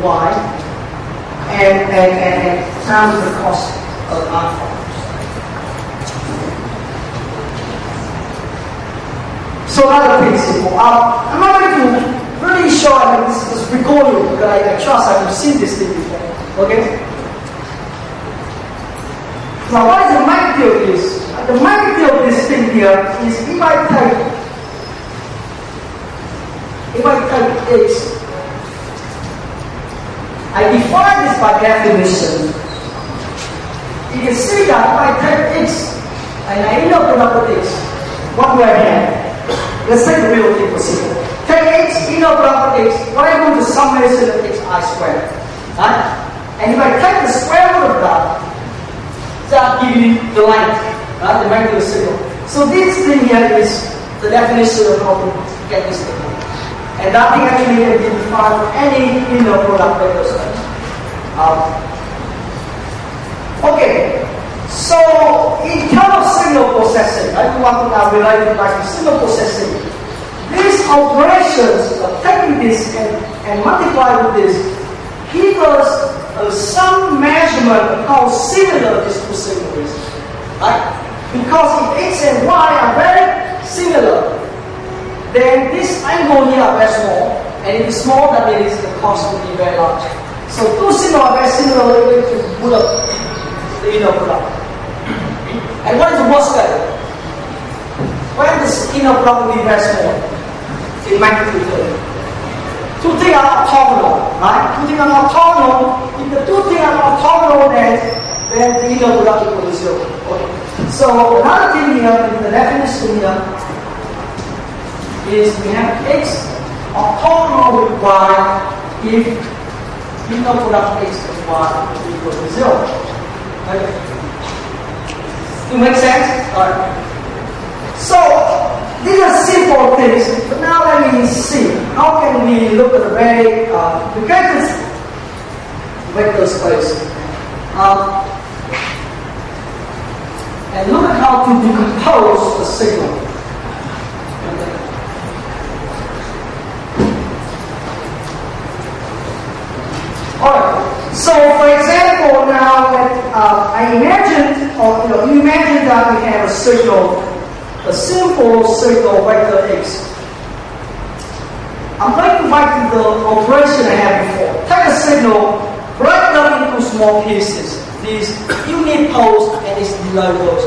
y, and times the cost of alpha. So another principle. I'm not going to really show this recording because I trust I've seen this thing before. Okay? Now what is the magnitude is? The magnitude of this thing here is if I take x, I define this by definition. You can see that if I take x and I end up with x, what do I have? Let's take the real thing for simple. Take x, inner product of x, what I do is the summation of xi squared. Right? And if I take the square root of that, that gives me the length, right? The magnitude signal. So this thing here is the definition of how to get this thing. And that thing actually can be defined for any inner product vector space. Okay. So in terms of signal processing, right? We want to now relate it back to signal processing. These operations of taking this and multiply with this give us some measurement of how similar these two signals is. Right? Because if x and y are very similar, then this angle here are very small, and if it's small, that means the cost will be very large. So two signals are very similar, we're going to put up the inner product. And what is the worst case? When this inner product will be very small, in magnitude terms. Two things are orthogonal, right? Two things are orthogonal. If the two things are orthogonal, then the inner product equals to 0. Okay. So another thing here, in the definition here, is we have x orthogonal with y if inner product x and y equals to 0. Okay. It makes sense? Alright. So these are simple things, but now let me see. How can we look at the very vector space? And look at how to decompose the signal. Alright. So for example, now I imagined, or you imagine that we have a signal, a simple signal vector x. I'm going to back to the operation I had before. Take a signal, break them into small pieces. These unit poles and these delay poles.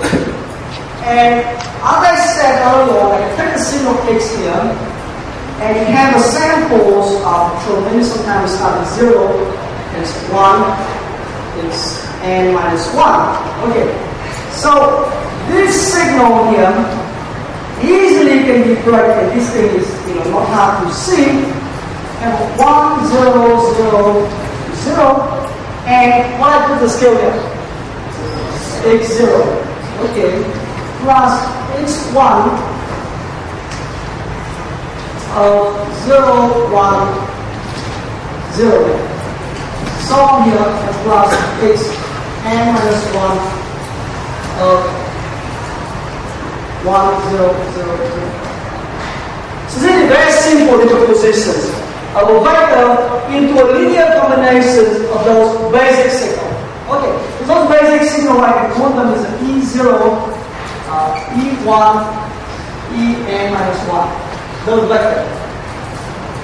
And as I said earlier, I take the signal x here, and you have the samples so maybe sometimes start at 0, and it's 1, it's n minus 1. Okay. So this signal here easily can be corrected. This thing is not hard to see. And 1, 0, 0, 0. And what I put the scale here? x0. Okay. Plus x1 of 0, 1, 0. So here and plus x n minus 1 of 1, 0, 0, 0. So this is very simple decompositions of a vector into a linear combination of those basic signals. Okay, so those basic signals I can call them as E0, E1, En minus 1. Those vectors.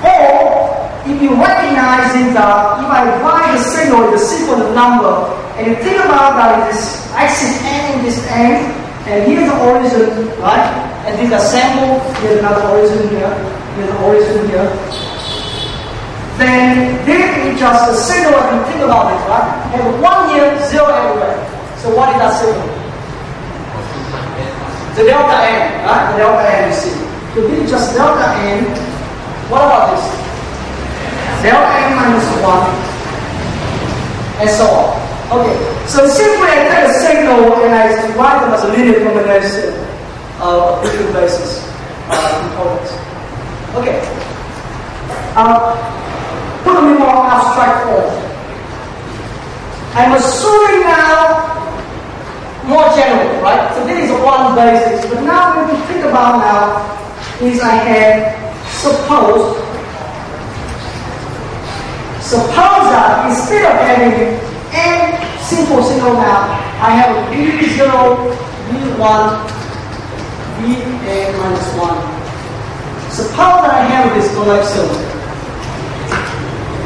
Or if you recognize it that if I divide the signal with a sequence number, and you think about that it is axis n in this end, and here's the origin, right? And these are sample, here's another origin here, here's the origin here. Then there is just a signal I can think about it, right? And 1 here, 0 everywhere. So what is that signal? The delta n, right? The delta n you see. So this is just delta n. What about this? Delta n minus 1, and so on. Okay, so simply I take a signal and I write them as a linear combination of different basis components. Okay. Put them in more abstract form. I'm assuming now more general, right? So this is one basics, but now what we think about now is I have suppose Suppose that instead of having n simple signal now, I have a V0, V1, Vn minus 1. Suppose that I have this connection.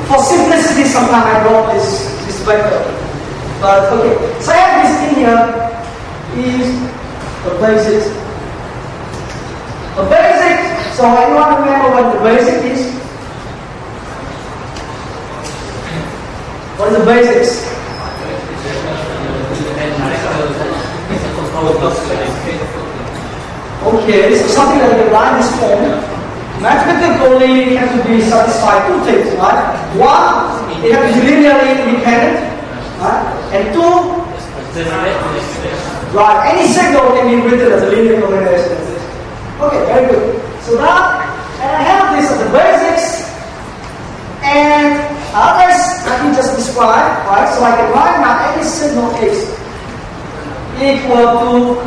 For simplicity, sometimes I draw this vector. But okay, so I have this thing here is the basic. The basic, so anyone remember what the basic is? What is the basics? Okay, so something that you write this form. Mathematically, it has to be satisfied two things, right? One, it has to be linearly independent, right? And two, right, any signal can be written as a linear combination. Okay, very good. So that, and I have this as the basics, and others let me just describe, right? So I can write now any signal x equal to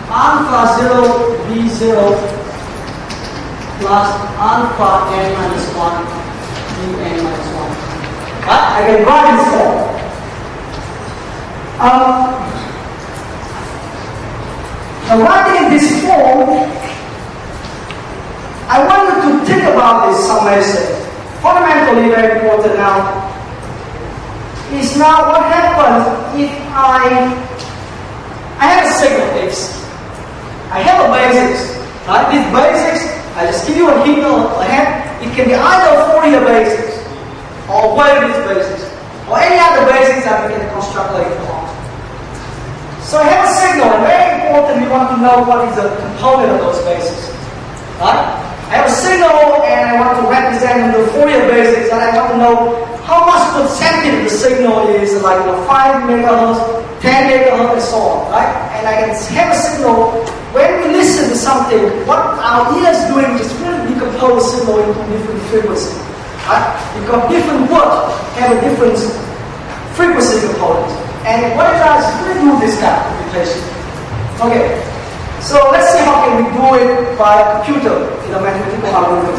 alpha 0 v0 plus alpha n minus 1 vn minus 1. Right? I can write this form. Now writing in this form, I want you to think about this summation. Fundamentally very important now is now what happens if I have a signal x. I have a basics. Right? These basics, I just give you a hint ahead. It can be either Fourier basics or whatever these basics or any other basics that we can construct later on. So I have a signal, and very important we want to know what is the component of those basics. Right? I have a signal and I want to represent the Fourier basics, and I want to know how much percentage the signal is, like 5 megahertz, 10 megahertz, and so on, right? And I can have a signal. When we listen to something, what our ears doing is really decompose signal into different frequencies, right? Because different words have a different frequency component. And what it does is really do this kind of computation. Okay. So let's see how can we do it by a computer in a mathematical algorithm.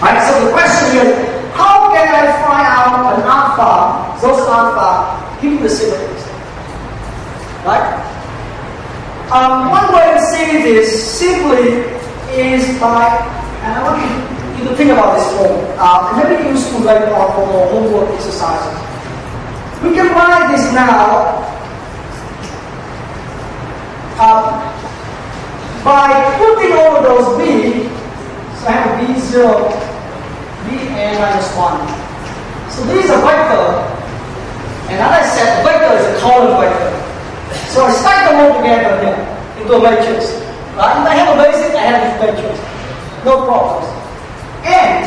Right? So the question is, how can I find out an alpha, those alpha, given the signals? Right? One way to see this simply is by, and I want you to think about this form. It may be useful later on for more homework exercises. We can write this now by putting all of those b, so I have b0, vn minus 1. So these are vector, and as I said, the vector is a column vector. So I stack them all together here into a matrix. Right? If I have a basic, I have this matrix. No problems. And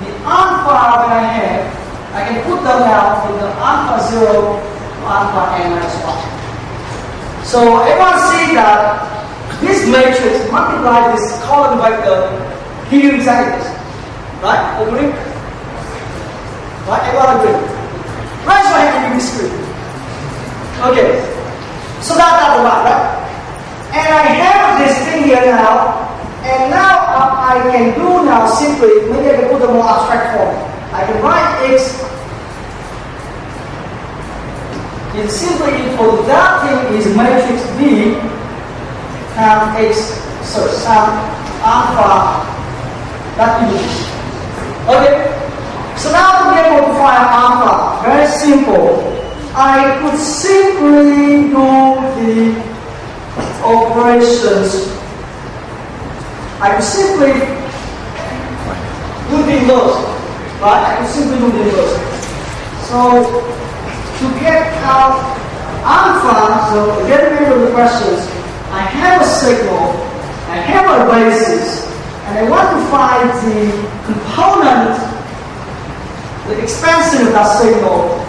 the alpha that I have, I can put them now in the alpha 0 to alpha n minus 1. So everyone see that this matrix multiply this column vector give you exactly this. Right? Agree? Right? Everyone agree? Right, so I have to give this screen. Okay. So that's the one, right? And I have this thing here now, and now I can do now simply, maybe I can put a more abstract form. I can write x is simply equal to that thing is matrix B some alpha that is. Okay? So now to be able to find alpha, very simple. I could simply do the operations. I could simply do the inverse. Right? I could simply do the inverse. So to get out alpha, so getting rid of the questions, I have a signal, I have a basis, and I want to find the component, the expansion of that signal